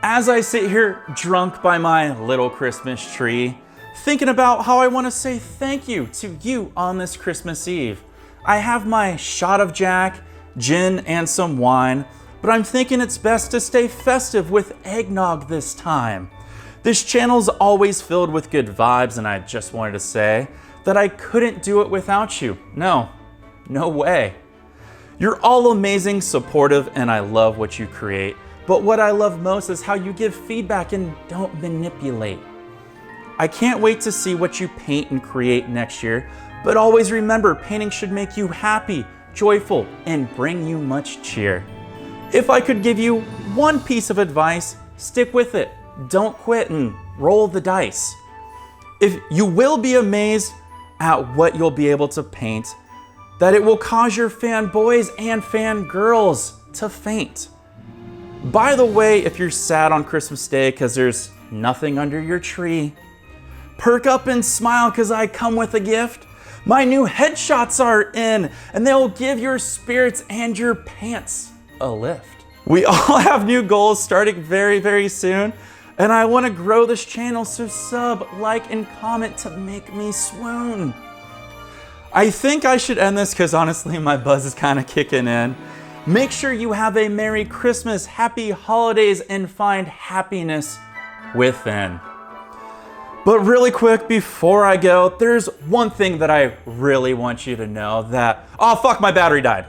As I sit here drunk by my little Christmas tree, thinking about how I want to say thank you to you on this Christmas Eve, I have my shot of Jack, gin, and some wine, but I'm thinking it's best to stay festive with eggnog this time. This channel's always filled with good vibes, and I just wanted to say that I couldn't do it without you. No way. You're all amazing, supportive, and I love what you create. But what I love most is how you give feedback and don't manipulate. I can't wait to see what you paint and create next year, but always remember, painting should make you happy, joyful, and bring you much cheer. If I could give you one piece of advice, stick with it. Don't quit and roll the dice. If you will be amazed at what you'll be able to paint, that it will cause your fanboys and fangirls to faint. By the way, if you're sad on Christmas Day because there's nothing under your tree, perk up and smile because I come with a gift. My new headshots are in, and they'll give your spirits and your pants a lift. We all have new goals starting very soon, and I want to grow this channel, so sub, like, and comment to make me swoon. I think I should end this because honestly my buzz is kind of kicking in. Make sure you have a Merry Christmas, Happy Holidays, and find happiness within. But really quick, before I go, there's one thing that I really want you to know that, oh fuck, my battery died.